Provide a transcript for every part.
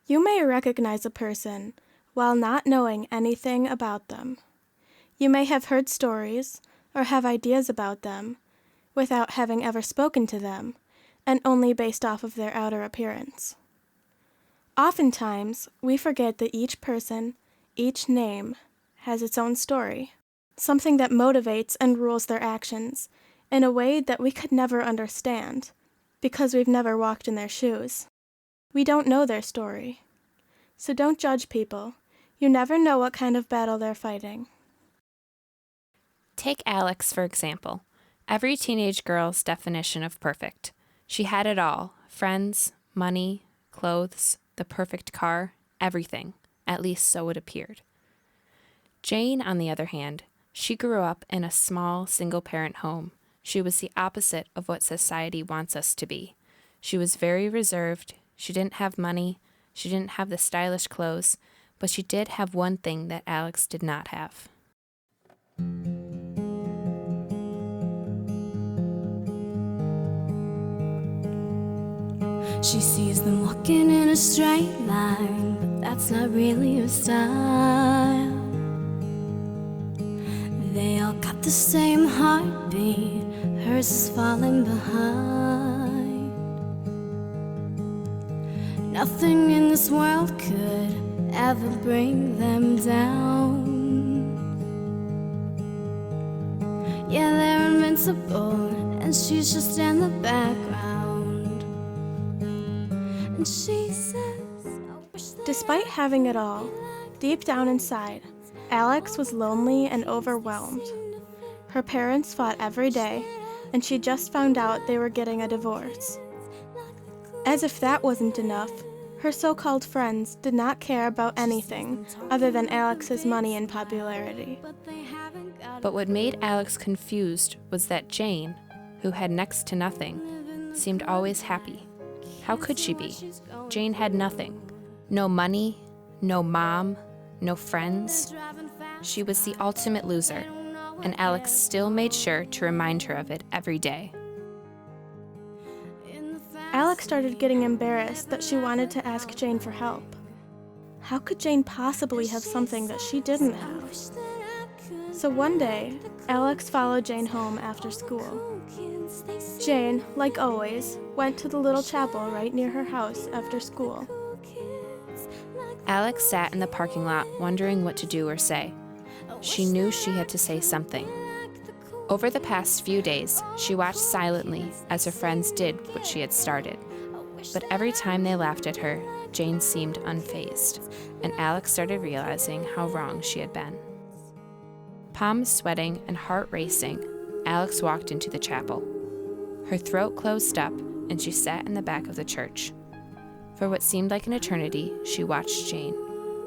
You may recognize a person while not knowing anything about them. You may have heard stories or have ideas about them without having ever spoken to them, and only based off of their outer appearance. Oftentimes, we forget that each person, each name, has its own story, something that motivates and rules their actions in a way that we could never understand because we've never walked in their shoes. We don't know their story. So don't judge people. You never know what kind of battle they're fighting. Take Alex, for example. Every teenage girl's definition of perfect. She had it all: friends, money, clothes, the perfect car, everything. At least so it appeared. Jane, on the other hand, she grew up in a small, single-parent home. She was the opposite of what society wants us to be. She was very reserved. She didn't have money. She didn't have the stylish clothes. But she did have one thing that Alex did not have. She sees them walking in a straight line, but that's not really her style. They all got the same heartbeat, hers is falling behind. Nothing in this world could ever bring them down. Yeah, they're invincible, and she's just in the background. And she says, Despite having it all, deep down inside, Alex was lonely and overwhelmed. Her parents fought every day, and she just found out they were getting a divorce. As if that wasn't enough, her so-called friends did not care about anything other than Alex's money and popularity. But what made Alex confused was that Jane, who had next to nothing, seemed always happy. How could she be? Jane had nothing. No money, no mom, no friends. She was the ultimate loser, and Alex still made sure to remind her of it every day. Alex started getting embarrassed that she wanted to ask Jane for help. How could Jane possibly have something that she didn't have? So one day, Alex followed Jane home after school. Jane, like always, went to the little chapel right near her house after school. Alex sat in the parking lot wondering what to do or say. She knew she had to say something. Over the past few days, she watched silently as her friends did what she had started. But every time they laughed at her, Jane seemed unfazed, and Alex started realizing how wrong she had been. Palms sweating and heart racing, Alex walked into the chapel. Her throat closed up, and she sat in the back of the church. For what seemed like an eternity, she watched Jane,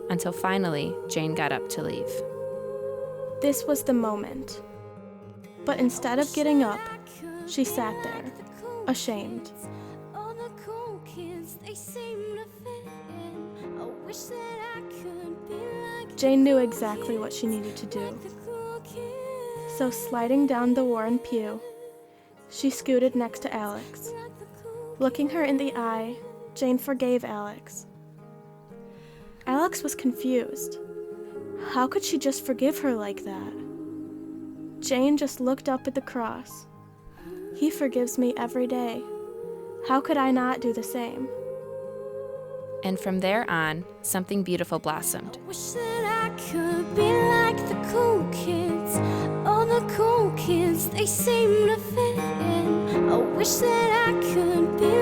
until finally Jane got up to leave. This was the moment. But instead of getting up, she sat there, ashamed. Jane knew exactly what she needed to do. So sliding down the worn pew, she scooted next to Alex. Looking her in the eye, Jane forgave Alex. Alex was confused. How could she just forgive her like that? Jane just looked up at the cross. He forgives me every day. How could I not do the same? And from there on, something beautiful blossomed. I wish that I could be like the cool kids. All the cool kids, they seem to fit in. I wish that I could be